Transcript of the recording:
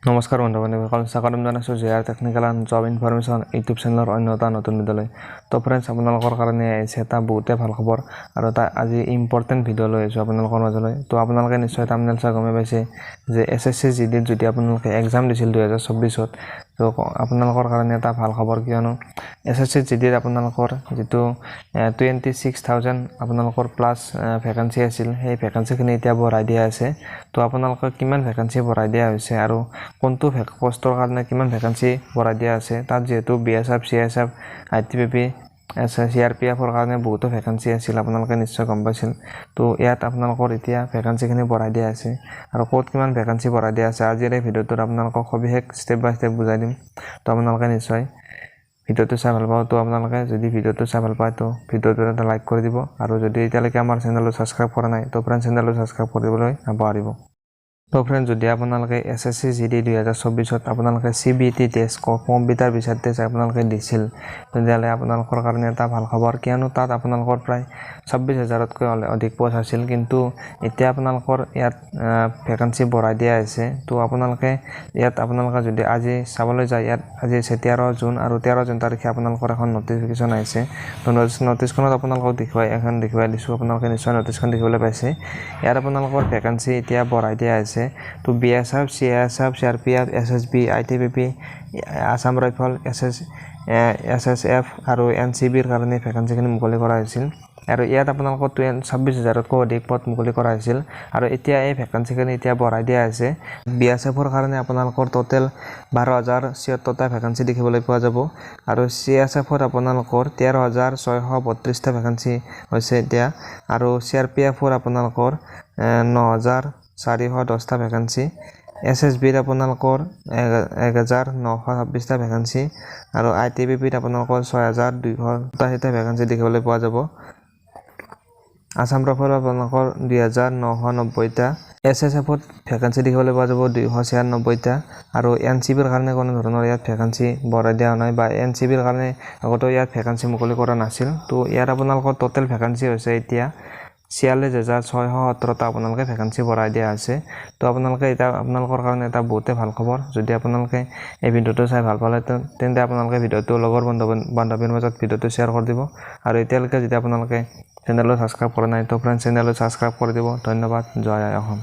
নমস্কাৰ বন্ধু-বান্ধৱীসকল, স্বাগতম জনাইছোঁ JR technical and job information YouTube চেনেলৰ অন্য এটা নতুন ভিডিঅ'লৈ। তো ফ্ৰেণ্ডছ, আপোনালোকৰ কাৰণে আহিছে এটা বহুতে ভাল খবৰ আৰু এটা আজি ইম্পৰ্টেণ্ট ভিডিঅ' লৈ আহিছোঁ আপোনালোকৰ মাজলৈ। তো আপোনালোকে নিশ্চয় থাম্বনেইল চাই গমে পাইছে যে SSC GDত যদি আপোনালোকে এক্সাম দিছিল 2024ত, তো আপোনালোকৰ কাৰণে এটা ভাল খবৰ, কিয়নো SSC GDত আপোনালোকৰ যিটো 26,000 আপোনালোকৰ প্লাছ ভেকেঞ্চি আছিল, সেই ভেকেঞ্চিখিনি এতিয়া বঢ়াই দিয়া আছে। তো আপোনালোকে কিমান ভেকেঞ্চি বঢ়াই দিয়া হৈছে আৰু কোনটো পোষ্টৰ কাৰণে কিমান ভেকেঞ্চি বঢ়াই দিয়া আছে, তাত যিহেতু BSF, CSF, ITBP, CRPFৰ কাৰণে বহুতো ভেকেঞ্চি আছিল, আপোনালোকে নিশ্চয় গম পাইছিল। তো ইয়াত আপোনালোকৰ এতিয়া ভেকেঞ্চিখিনি বঢ়াই দিয়া আছে আৰু ক'ত কিমান ভেকেঞ্চি বঢ়াই দিয়া আছে আজিৰ এই ভিডিঅ'টোত আপোনালোকক সবিশেষ ষ্টেপ বাই ষ্টেপ বুজাই দিম। তো আপোনালোকে নিশ্চয় ভিডিঅ'টো চাই ভাল পাওঁ। তো আপোনালোকে যদি ভিডিঅ'টো চাই ভাল পায়, তো ভিডিঅ'টো এটা লাইক কৰি দিব আৰু যদি এতিয়ালৈকে আমাৰ চেনেলটো ছাবস্ক্ৰাইব কৰা নাই, তো ফ্ৰেণ্ড চেনেলটো ছাবস্ক্ৰাইব কৰিবলৈ নাপাহৰিব। তো ফ্ৰেণ্ড, যদি আপোনালোকে SSC GD 2024ত আপোনালোকে CBT টেষ্ট, কম্পিউটাৰ বিচাৰ টেষ্ট আপোনালোকে দিছিল, তেতিয়াহ'লে আপোনালোকৰ কাৰণে এটা ভাল খবৰ, কিয়নো তাত আপোনালোকৰ প্ৰায় 26,000তকৈ অধিক পোষ্ট আছিল। কিন্তু এতিয়া আপোনালোকৰ ইয়াত ভেকেঞ্চি বঢ়াই দিয়া হৈছে। তো আপোনালোকে যদি আজি চাবলৈ যায়, ইয়াত আজি আছে 13 জুন আৰু 13 জুন তাৰিখে আপোনালোকৰ এখন নটিফিকেশ্যন আহিছে। তো নটিচখনত আপোনালোকক দেখুৱাই দিছোঁ, আপোনালোকে নিশ্চয় নটিচখন দেখিবলৈ পাইছে। ইয়াত আপোনালোকৰ ভেকেঞ্চি এতিয়া বঢ়াই দিয়া হৈছে। তো BSF, CSF, CRPF, SSB, ITBP, Assam rifle, SSF আৰু NCBৰ কাৰণে ভেকেঞ্চিখিনি মুকলি কৰা হৈছিল আৰু ইয়াত আপোনালোকৰ 26,000তকৈ অধিক পদ মুকলি কৰা হৈছিল আৰু এতিয়া এই ভেকেঞ্চিখিনি এতিয়া বঢ়াই দিয়া হৈছে। BSFৰ কাৰণে আপোনালোকৰ টোটেল 12,076টা ভেকেঞ্চি দেখিবলৈ পোৱা যাব আৰু CSFত আপোনালোকৰ 13,632টা ভেকেঞ্চি হৈছে এতিয়া আৰু CRPFৰ আপোনালোকৰ 9,410টা ভেকেঞ্চি, SSBত আপোনালোকৰ 1,926টা ভেকেঞ্চি আৰু ITBPত আপোনালোকৰ 6,287টা ভেকেঞ্চি দেখিবলৈ পোৱা যাব। আসাম ৰাইফলত আপোনালোকৰ 2,990টা, SSFত ভেকেঞ্চি দেখিবলৈ পোৱা যাব 296টা আৰু NCBৰ কাৰণে কোনো ধৰণৰ ইয়াত ভেকেঞ্চি বঢ়াই দিয়া নাই বা NCBৰ কাৰণে আগতেও ইয়াত ভেকেঞ্চি মুকলি কৰা নাছিল। তো ইয়াত আপোনালোকৰ টোটেল ভেকেঞ্চি হৈছে এতিয়া 46,617টা আপোনালোকে ভেকেঞ্চি বঢ়াই দিয়া হৈছে। তো আপোনালোকৰ কাৰণে এটা বহুতে ভাল খবৰ। যদি আপোনালোকে এই ভিডিঅ'টো চাই ভাল পালে, তেন্তে আপোনালোকে ভিডিঅ'টো লগৰ বান্ধৱীৰ মাজত ভিডিঅ'টো শ্বেয়াৰ কৰি দিব আৰু এতিয়ালৈকে যদি আপোনালোকে চেনেলটো ছাবস্ক্ৰাইব কৰা নাই, তো ফ্ৰেণ্ড চেনেলটো ছাবস্ক্ৰাইব কৰি দিব। ধন্যবাদ। জয় আই অসম।